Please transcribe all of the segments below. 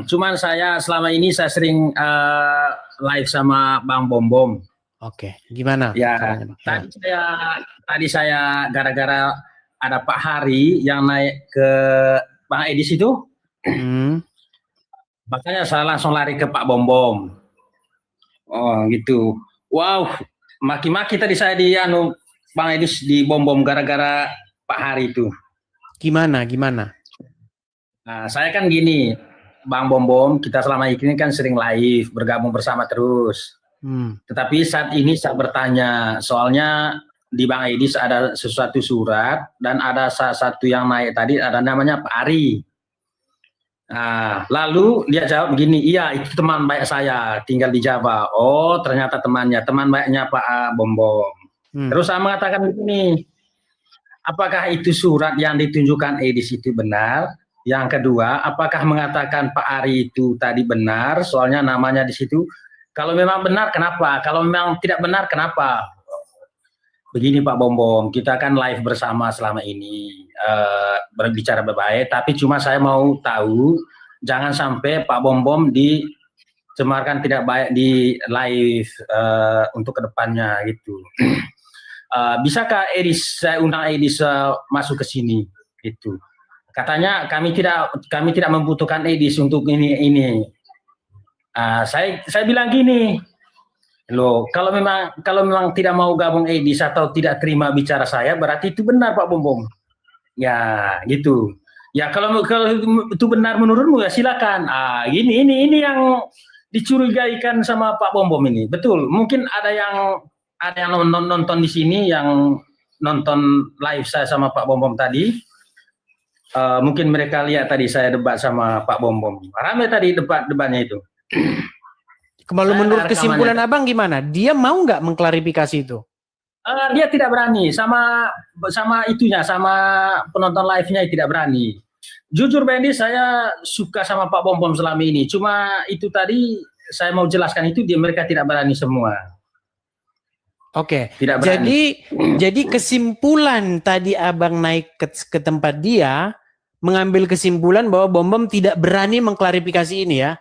Bang. Cuman saya selama ini saya sering live sama Bang Bom Bom. Oke, gimana? Ya, caranya, Bang? tadi saya gara-gara ada Pak Hari yang naik ke Bang Edis itu, makanya saya langsung lari ke Pak Bom Bom. Oh gitu. Wow, maki-maki tadi saya di Bang Edis di Bom Bom gara-gara Pak Hari itu. Gimana? Nah, saya kan gini, Bang Bom Bom, kita selama ini kan sering live, bergabung bersama terus. Tetapi saat ini saya bertanya, soalnya di Bang Edis ada sesuatu surat dan ada satu yang naik tadi, ada namanya Pak Ari. Nah, lalu dia jawab begini, iya itu teman baik saya, tinggal di Jawa. Oh, ternyata teman baiknya Pak Bom Bom. Terus saya mengatakan begini, apakah itu surat yang ditunjukkan Edis itu benar? Yang kedua, apakah mengatakan Pak Ari itu tadi benar? Soalnya namanya di situ. Kalau memang benar, kenapa? Kalau memang tidak benar, kenapa? Begini Pak Bom Bom, kita kan live bersama selama ini, berbicara baik-baik, tapi cuma saya mau tahu, jangan sampai Pak Bom Bom dicemarkan tidak baik di live untuk kedepannya gitu. Bisakah Edis, saya undang Edis masuk ke sini gitu. Katanya kami tidak membutuhkan Edis untuk ini. Saya bilang gini, loh kalau memang tidak mau gabung Edis atau tidak terima bicara saya, berarti itu benar Pak Bom Bom. Ya gitu. Ya kalau itu benar menurutmu ya silakan. Ini yang dicurigaikan sama Pak Bom Bom ini. Betul. Mungkin ada yang nonton di sini, yang nonton live saya sama Pak Bom Bom tadi. Mungkin mereka lihat tadi saya debat sama Pak Bom Bom. Ramai tadi debatnya itu. Kalau menurut kesimpulan Abang gimana? Dia mau nggak mengklarifikasi itu? Dia tidak berani sama penonton live-nya tidak berani. Jujur Bendy, saya suka sama Pak Bom Bom selama ini. Cuma itu tadi saya mau jelaskan itu mereka tidak berani semua. Oke. Jadi kesimpulan tadi Abang naik ke tempat dia mengambil kesimpulan bahwa Bom Bom tidak berani mengklarifikasi ini ya?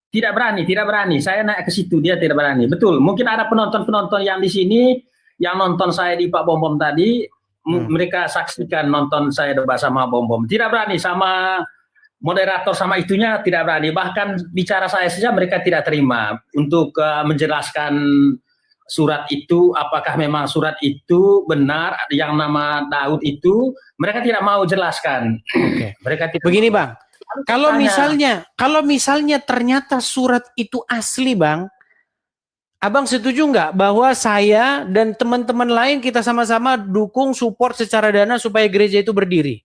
Tidak berani. Saya naik ke situ, dia tidak berani. Betul. Mungkin ada penonton yang di sini yang nonton saya di Pak Bom Bom tadi, mereka saksikan nonton saya debat sama Bom Bom. Tidak berani sama moderator sama itunya, tidak berani. Bahkan bicara saya saja mereka tidak terima untuk menjelaskan surat itu, apakah memang surat itu benar yang nama Daud itu, mereka tidak mau jelaskan. Oke. Mereka tidak. Begini Bang. Kalau misalnya ternyata surat itu asli Bang, Abang setuju nggak bahwa saya dan teman-teman lain kita sama-sama dukung support secara dana supaya gereja itu berdiri?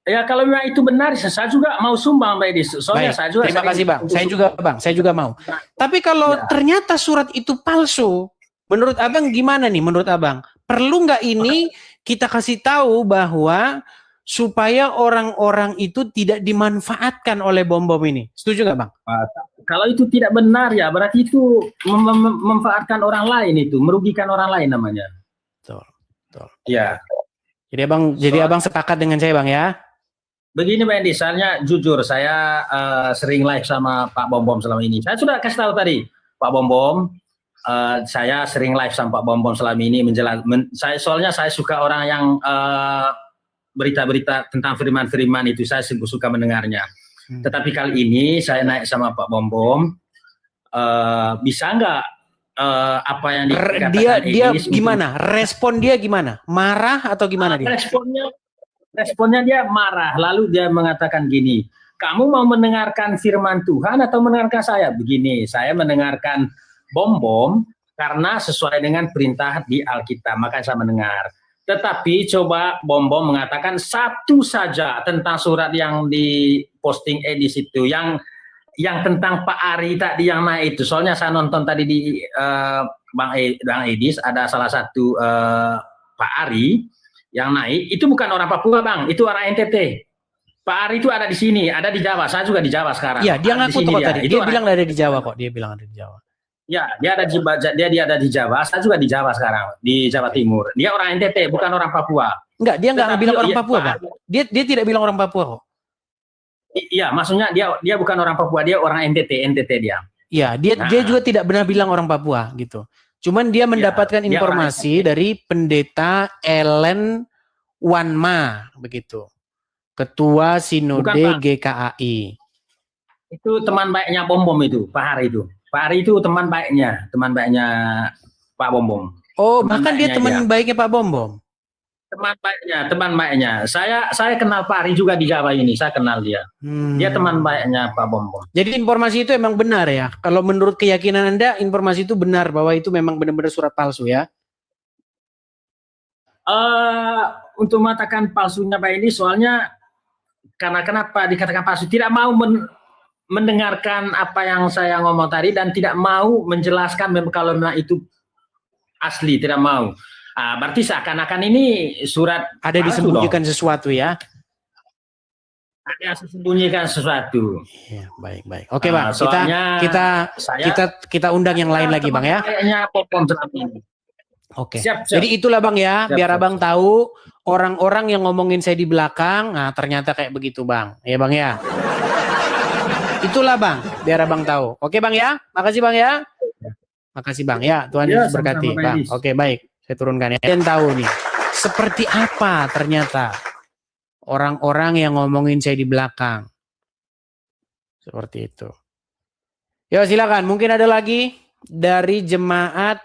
Ya kalau memang itu benar, saya juga mau sumbang Mbak Edis. Soalnya saya juga. Terima kasih Bang. Saya juga mau. Tapi kalau ternyata surat itu palsu, menurut Abang gimana nih? Menurut Abang perlu nggak ini kita kasih tahu bahwa supaya orang-orang itu tidak dimanfaatkan oleh bom-bom ini? Setuju nggak Bang? Kalau itu tidak benar ya berarti itu memanfaatkan orang lain, itu merugikan orang lain namanya. Betul. Ya. Jadi Abang sepakat dengan saya Bang ya? Begini Bang Edi, soalnya jujur saya sering live sama Pak Bom Bom selama ini. Saya sudah kasih tahu tadi Pak Bom Bom, saya sering live sama Pak Bom Bom selama ini soalnya saya suka orang yang berita-berita tentang firman-firman itu, saya suka mendengarnya. Tetapi kali ini saya naik sama Pak Bom Bom, bisa nggak apa yang dikatakan dia gimana? Respon dia gimana? Marah atau gimana dia? Responnya dia marah, lalu dia mengatakan gini, kamu mau mendengarkan firman Tuhan atau mendengarkan saya? Begini, saya mendengarkan Bom Bom karena sesuai dengan perintah di Alkitab, maka saya mendengar. Tetapi coba Bom Bom mengatakan satu saja tentang surat yang diposting Edis itu, yang tentang Pak Ari tadi yang naik itu. Soalnya saya nonton tadi di Bang Edis, ada salah satu Pak Ari yang naik, itu bukan orang Papua Bang, itu orang NTT. Pak Ari itu ada di sini, ada di Jawa, saya juga di Jawa sekarang. Iya, dia ngaku kok tadi, dia bilang ada di Jawa kok, dia bilang ada di Jawa. Ya, dia ada di Jawa, saya juga di Jawa sekarang, di Jawa Timur. Dia orang NTT, bukan orang Papua. Enggak, dia enggak bilang orang Papua Bang. Dia tidak bilang orang Papua kok. Iya, maksudnya dia bukan orang Papua, dia orang NTT dia. Iya, dia juga tidak benar bilang orang Papua gitu. Cuman dia mendapatkan informasi dari pendeta Ellen Wanma begitu. Ketua Sinode GKAI. Itu teman baiknya Bom Bom itu, Pak Hari itu. Pak Hari itu teman baiknya Pak Bom Bom. Oh, bahkan dia teman baiknya Pak Bom Bom. Teman baiknya. Saya kenal Pak Hari juga di Jawa ini, saya kenal dia. Dia teman baiknya Pak Bom Bom. Jadi informasi itu emang benar ya? Kalau menurut keyakinan Anda, informasi itu benar bahwa itu memang benar-benar surat palsu ya? Untuk mengatakan palsunya Pak ini, soalnya karena kenapa dikatakan palsu? Tidak mau mendengarkan apa yang saya ngomong tadi dan tidak mau menjelaskan kalau memang itu asli, tidak mau. Berarti seakan-akan ini surat ada disembunyikan sesuatu ya? Ada disembunyikan sesuatu. Ya, baik. Oke Bang, kita undang yang lain lagi Bang ya. Oke. Siap. Jadi itulah Bang ya, biar Abang tahu orang-orang yang ngomongin saya di belakang, nah ternyata kayak begitu Bang. Ya Bang ya. Itulah Bang, biar Abang tahu. Oke Bang ya, makasih Bang ya. Makasih Bang ya, Tuhan Yesus berkati Bang. Oke baik, saya turunkan ya. Kalian tahu nih, seperti apa ternyata orang-orang yang ngomongin saya di belakang. Seperti itu. Ya silakan, mungkin ada lagi dari jemaat.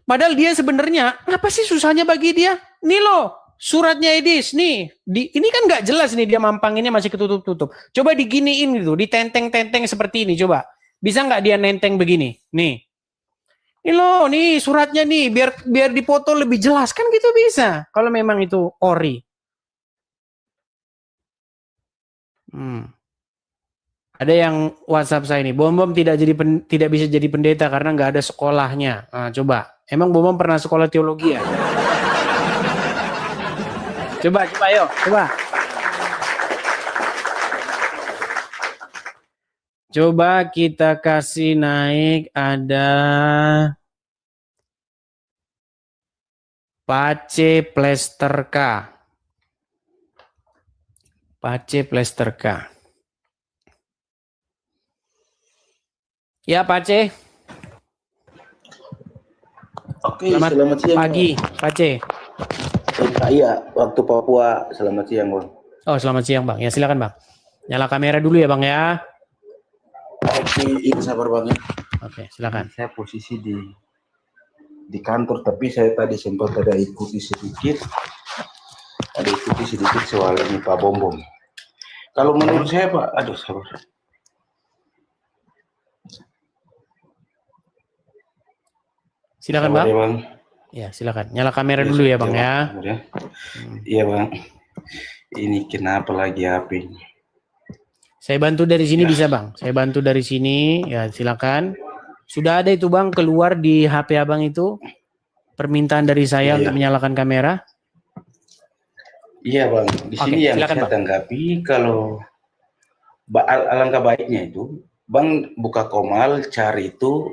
Padahal dia sebenarnya, apa sih susahnya bagi dia? Nih loh, suratnya Edis nih, ini kan nggak jelas nih dia mampanginnya masih ketutup-tutup. Coba diginiin gitu, ditenteng-tenteng seperti ini coba. Bisa nggak dia nenteng begini? Nih. Ini loh, nih suratnya nih, biar dipoto lebih jelas kan gitu bisa. Kalau memang itu ori. Ada yang WhatsApp saya ini, Bom Bom tidak bisa jadi pendeta karena nggak ada sekolahnya. Nah, coba, emang Bom Bom pernah sekolah teologi ya? Coba, yuk, coba. Coba kita kasih naik, ada Pace Plesterka. Pace Plesterka. Ya, Pace. Oke, selamat siang. Pagi, Pace. Iya, waktu Papua. Selamat siang, Bang. Oh, selamat siang, Bang. Ya, silakan, Bang. Nyala kamera dulu ya, Bang ya. Oke, ini sabar Bang ya. Oke, silakan. Saya posisi di kantor, tapi saya tadi sempat ada ikuti sedikit soal ini Pak Bom Bom. Kalau menurut saya Pak, aduh sabar. Silakan Bang. Ya, Bang. Ya, silakan. Nyala kamera dulu ya Bang ya. Iya Bang. Ini kenapa lagi HP ini? Saya bantu dari sini bisa Bang. Saya bantu dari sini. Ya, silakan. Sudah ada itu Bang keluar di HP Abang itu permintaan dari saya untuk menyalakan kamera. Iya Bang. Di sini yang saya tanggapi kalau alangkah baiknya itu Bang buka komal cari itu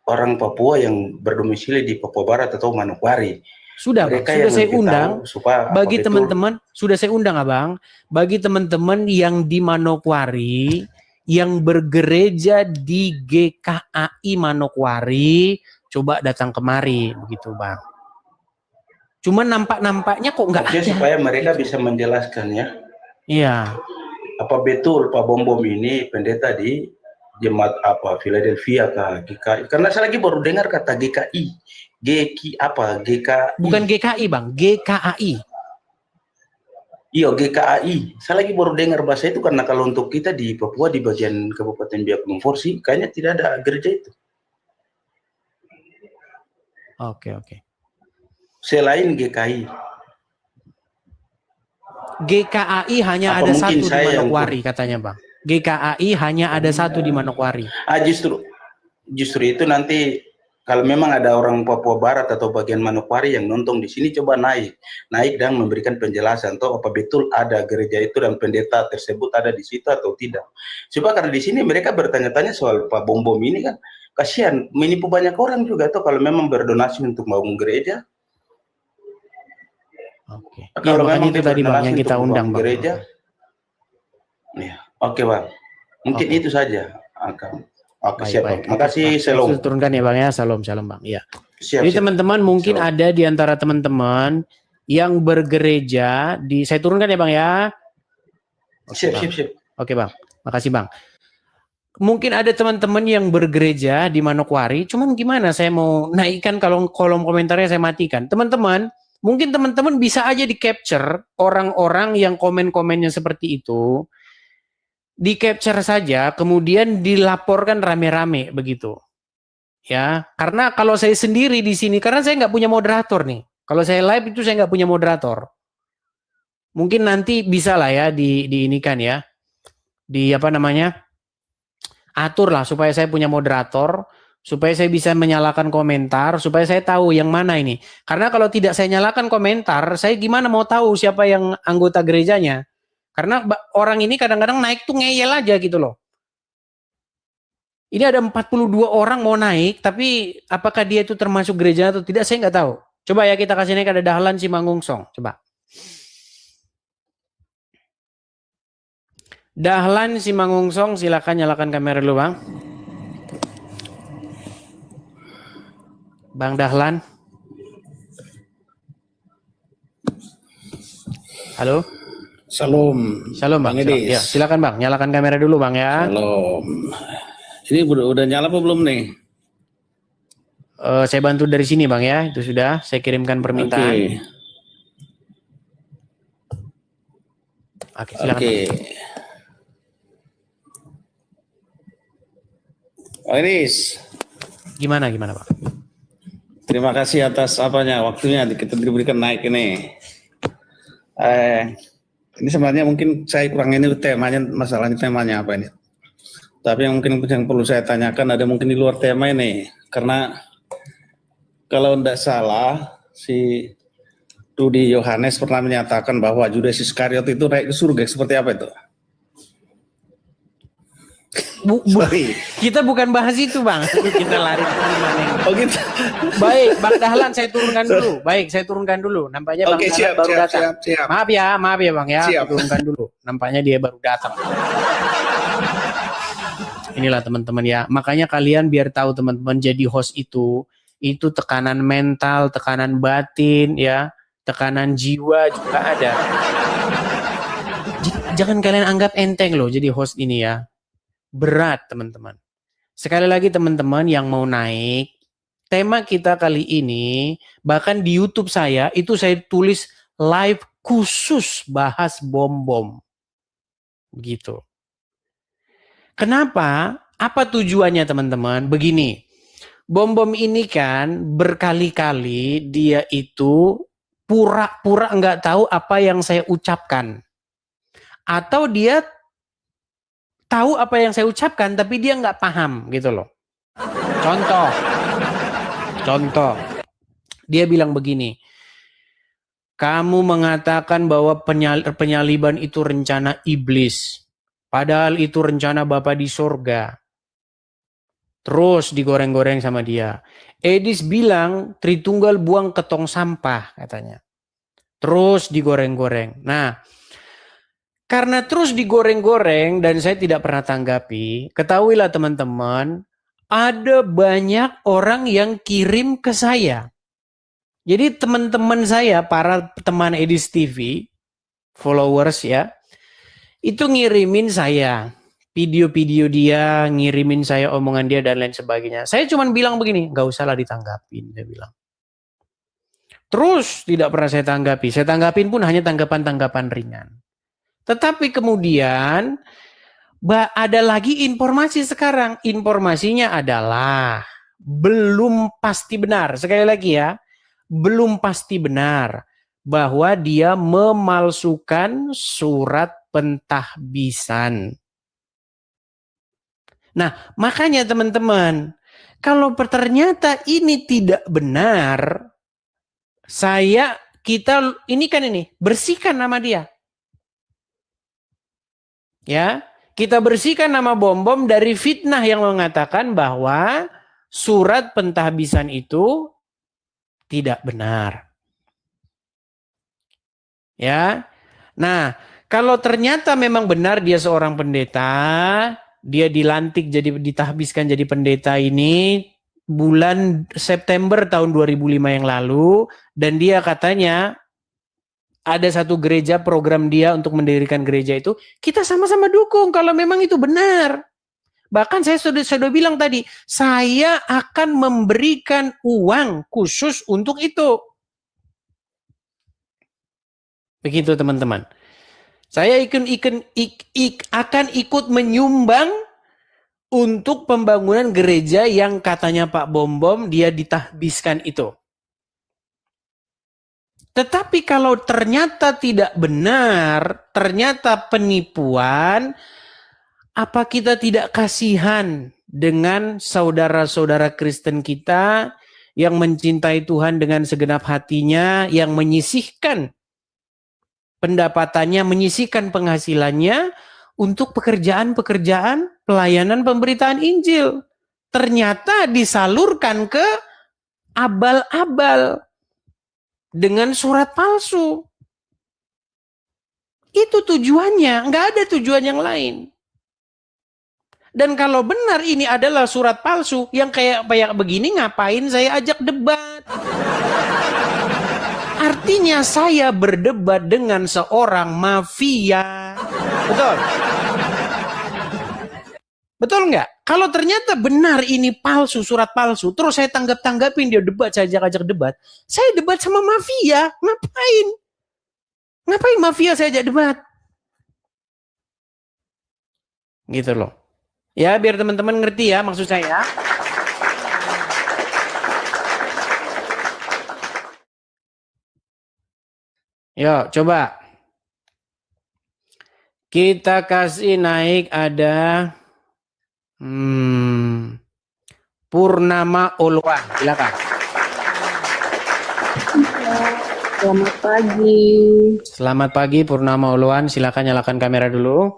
orang Papua yang berdomisili di Papua Barat atau Manokwari. Sudah, Bang, sudah saya undang bagi teman-teman, sudah saya undang Abang, bagi teman-teman yang di Manokwari, yang bergereja di GKAI Manokwari, coba datang kemari, begitu Bang. Cuman nampaknya kok nggak ada. Supaya mereka bisa menjelaskan ya. Iya. Apa betul Pak Bom Bom ini pendeta di jemaat apa Philadelphia kah GKI? Karena saya lagi baru dengar kata GKI. GKI. Bukan GKI Bang, GKAI. Iya GKAI. Saya lagi baru dengar bahasa itu karena kalau untuk kita di Papua di bagian Kabupaten Biak Numforsi kayaknya tidak ada gereja itu. Oke. Selain GKI. GKAI hanya ada satu di Manokwari katanya Bang. GKAI hanya ada satu di Manokwari. Justru itu nanti kalau memang ada orang Papua Barat atau bagian Manokwari yang nonton di sini coba naik dan memberikan penjelasan atau apa betul ada gereja itu dan pendeta tersebut ada di situ atau tidak. Coba karena di sini mereka bertanya-tanya soal Pak Bom Bom ini kan kasihan menipu banyak orang juga tuh kalau memang berdonasi untuk bangun gereja. Oke. Kalau memang itu tadi Bang yang kita undang Bang. Gereja. Ya, oke Bang. Mungkin itu saja. Oke, Baik, siap baik. Bang. Makasih, Selom. Saya turunkan ya Bang ya, salam Bang. Ya. Siap, Jadi siap. teman-teman mungkin Shalom. ada di antara teman-teman yang bergereja di, saya turunkan ya Bang ya. Oke, Siap, Bang. siap, siap. Oke Bang, makasih Bang. Mungkin ada teman-teman yang bergereja di Manokwari, cuman gimana saya mau naikkan kalau kolom komentarnya saya matikan. Teman-teman, mungkin teman-teman bisa aja di capture orang-orang yang komen-komennya seperti itu, di capture saja, kemudian dilaporkan rame-rame begitu. Ya, karena kalau saya sendiri di sini, karena saya nggak punya moderator nih. Kalau saya live itu saya nggak punya moderator. Mungkin nanti bisa lah ya diinikan ya, di apa namanya, atur lah supaya saya punya moderator, supaya saya bisa menyalakan komentar, supaya saya tahu yang mana ini. Karena kalau tidak saya nyalakan komentar, saya gimana mau tahu siapa yang anggota gerejanya? Karena orang ini kadang-kadang naik tuh ngeyel aja gitu loh. Ini ada 42 orang mau naik, tapi apakah dia itu termasuk gereja atau tidak, saya nggak tahu. Coba ya kita kasih naik, ada Dahlan Simangungsong. Coba. Dahlan Simangungsong, silakan nyalakan kamera dulu Bang. Bang Dahlan. Halo. Shalom Bang. Edis. Ya, silakan Bang, nyalakan kamera dulu Bang ya. Shalom. Ini udah nyala apa belum nih? Saya bantu dari sini Bang ya, itu sudah saya kirimkan permintaan. Oke, silakan. Oke. Bang Edis. Gimana Bang? Terima kasih atas waktunya kita diberikan naik ini. Ini sebenarnya mungkin saya kurang ini temanya, masalahnya temanya apa ini? Tapi yang mungkin yang perlu saya tanyakan ada mungkin di luar tema ini, karena kalau tidak salah si Rudi Yohanes pernah menyatakan bahwa Judas Iskariot itu naik ke surga, seperti apa itu? Kita bukan bahas itu Bang, kita lari ke mana ini. Oh gitu. Baik, Bang Dahlan saya turunkan dulu. Baik, saya turunkan dulu. Nampaknya Bang Dahlan baru datang. Siap. Maaf ya Bang ya, saya turunkan dulu. Nampaknya dia baru datang. Inilah teman-teman ya. Makanya kalian biar tahu teman-teman, jadi host itu tekanan mental, tekanan batin ya, tekanan jiwa juga ada. Jangan kalian anggap enteng loh jadi host ini ya. Berat teman-teman. Sekali lagi teman-teman yang mau naik, tema kita kali ini, bahkan di YouTube saya, itu saya tulis live khusus bahas bom-bom. Begitu. Kenapa? Apa tujuannya teman-teman? Begini, bom-bom ini kan berkali-kali dia itu pura-pura nggak tahu apa yang saya ucapkan. Atau dia tahu apa yang saya ucapkan tapi dia nggak paham gitu loh. Contoh, dia bilang begini, kamu mengatakan bahwa penyaliban itu rencana iblis. Padahal itu rencana Bapa di sorga. Terus digoreng-goreng sama dia. Edis bilang Tritunggal buang ke tong sampah katanya. Terus digoreng-goreng. Nah, karena terus digoreng-goreng dan saya tidak pernah tanggapi, ketahuilah teman-teman, ada banyak orang yang kirim ke saya. Jadi teman-teman saya, para teman Edis TV, followers ya, itu ngirimin saya video-video dia, ngirimin saya omongan dia dan lain sebagainya. Saya cuma bilang begini, nggak usah lah ditanggapin, saya bilang. Terus tidak pernah saya tanggapi. Saya tanggapin pun hanya tanggapan-tanggapan ringan. Tetapi kemudian ada lagi informasi sekarang. Informasinya adalah belum pasti benar. Sekali lagi ya, belum pasti benar bahwa dia memalsukan surat pentahbisan. Nah, makanya teman-teman, kalau ternyata ini tidak benar, kita bersihkan nama dia. Ya, kita bersihkan nama bom-bom dari fitnah yang mengatakan bahwa surat pentahbisan itu tidak benar. Ya. Nah, Kalau ternyata memang benar dia seorang pendeta, dia dilantik jadi ditahbiskan jadi pendeta ini bulan September tahun 2005 yang lalu, dan dia katanya ada satu gereja program dia untuk mendirikan gereja itu, kita sama-sama dukung kalau memang itu benar. Bahkan saya sudah bilang tadi, saya akan memberikan uang khusus untuk itu. Begitu teman-teman. Saya akan ikut menyumbang untuk pembangunan gereja yang katanya Pak Bom dia ditahbiskan itu. Tetapi kalau ternyata tidak benar, ternyata penipuan, apa kita tidak kasihan dengan saudara-saudara Kristen kita yang mencintai Tuhan dengan segenap hatinya, yang menyisihkan pendapatannya, menyisihkan penghasilannya untuk pekerjaan-pekerjaan pelayanan pemberitaan Injil. Ternyata disalurkan ke abal-abal dengan surat palsu. Itu tujuannya, nggak ada tujuan yang lain. Dan kalau benar ini adalah surat palsu, yang kayak begini ngapain saya ajak debat? Artinya saya berdebat dengan seorang mafia. Betul? Betul nggak? Kalau ternyata benar ini palsu, surat palsu, terus saya tanggapin dia debat, saya ajak debat. Saya debat sama mafia. Ngapain? Ngapain mafia saya ajak debat? Gitu loh. Ya, biar teman-teman ngerti ya maksud saya. Yuk, coba. Kita kasih naik ada Purnama Oluan. Silakan. Selamat pagi. Selamat pagi Purnama Oluan. Silakan nyalakan kamera dulu.